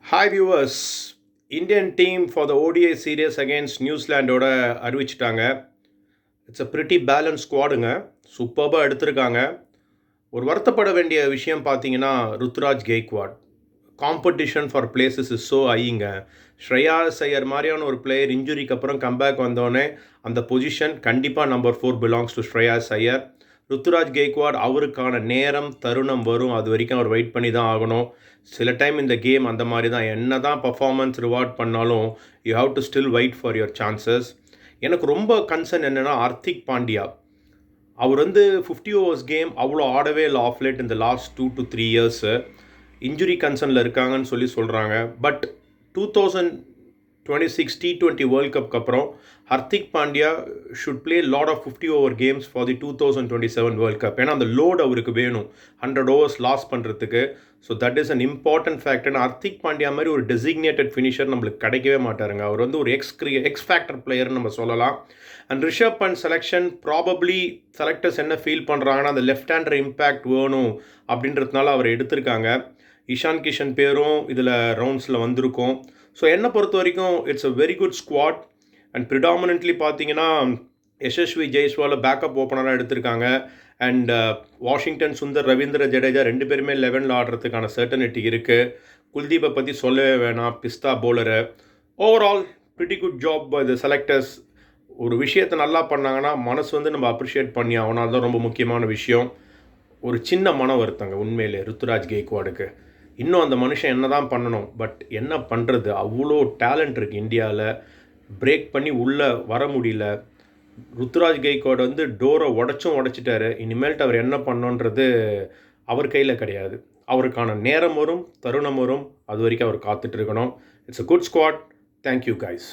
Hi viewers, Indian team for the ODI series against நியூசிலாண்டோட அறிவிச்சிட்டாங்க. It's a pretty balanced ஸ்குவாடுங்க. சூப்பர்பாக எடுத்திருக்காங்க. ஒரு வருத்தப்பட வேண்டிய விஷயம் பார்த்தீங்கன்னா Ruturaj Gaikwad. Competition for places is so ஹைங்க. ஸ்ரேயாஸ் ஐயர் மாதிரியான ஒரு பிளேயர் இன்ஜுரிக்கு அப்புறம் கம்பேக் வந்தோடனே அந்த பொசிஷன் கண்டிப்பாக number 4 belongs to Shreyas Iyer. Ruturaj Gaikwad அவருக்கான நேரம் தருணம் வரும், அது வரைக்கும் அவர் வெயிட் பண்ணி தான் ஆகணும். சில டைம் இந்த கேம் அந்த மாதிரி தான், என்ன தான் பர்ஃபார்மன்ஸ் ரிவார்ட் பண்ணாலும் you have to still wait for your chances. எனக்கு ரொம்ப கன்சர்ன் என்னென்னா ஹர்திக் பாண்டியா. அவர் 50 ஓவர்ஸ் கேம் அவ்வளோ ஆடவே இல்லை ஆஃப் லேட் இந்த லாஸ்ட் 2 to 3 இயர்ஸு. இன்ஜுரி கன்சர்னில் இருக்காங்கன்னு சொல்கிறாங்க. பட் 2026 T20 வேர்ல்ட் கப்க்கு அப்புறம் Hardik Pandya should play lot of 50 over games for the 2027 world cup. ஏன்னா அந்த லோட் அவருக்கு வேணும் 100 ஓவர்ஸ் லாஸ் பண்ணுறதுக்கு. So that is an important factor. Hardik Pandya மாதிரி ஒரு டெசிக்னேட்டட் ஃபினிஷர் நம்மளுக்கு கிடைக்கவே மாட்டாருங்க. அவர் ஒரு எக்ஸ் ஃபேக்டர் பிளேயர்னு நம்ம சொல்லலாம். And Rishabh Pant selection probably selectors என்ன ஃபீல் பண்ணுறாங்கன்னா அந்த லெஃப்ட் ஹேண்டர் இம்பேக்ட் வேணும் அப்படின்றதுனால அவர் எடுத்திருக்காங்க. இஷான் கிஷன் பேரும் இதில் ரவுண்ட்ஸில் வந்திருக்கும். ஸோ என்னை பொறுத்த வரைக்கும் it's a very good squad. And predominantly பார்த்தீங்கன்னா யசஸ்வி ஜெய்ஸ்வாலை பேக்கப் ஓப்பனராக எடுத்திருக்காங்க. அண்ட் வாஷிங்டன் சுந்தர், ரவீந்திர ஜடேஜா 2 பேருமே 11 ஆடுறதுக்கான சர்டனிட்டி இருக்குது. குல்தீப்பை பற்றி சொல்லவே வேணாம், பிஸ்தா bowler. Overall pretty good job by the selectors. ஒரு விஷயத்தை நல்லா பண்ணாங்கன்னா மனசு நம்ம அப்ரிஷியேட் பண்ணி ஆகணும். அதுதான் ரொம்ப முக்கியமான விஷயம். ஒரு சின்ன மன வருத்தங்க உண்மையிலே ருத்துராஜ் கெய்க்வாடுக்கு. இன்னும் அந்த மனுஷன் என்ன தான் பண்ணணும், பட் என்ன பண்ணுறது, அவ்வளோ டேலண்ட் இருக்குது இந்தியாவில். பிரேக் பண்ணி உள்ளே வர முடியல. ருத்துராஜ் கெய்க்வாட் டோரை உடைச்சிட்டாரு. இனிமேல்ட்டு அவர் என்ன பண்ணோன்றது அவர் கையில் கிடையாது. அவருக்கான நேரம் வரும், தருணம் வரும், அது வரைக்கும் அவர் காத்துட்ருக்கணும். It's a good squad. Thank you guys.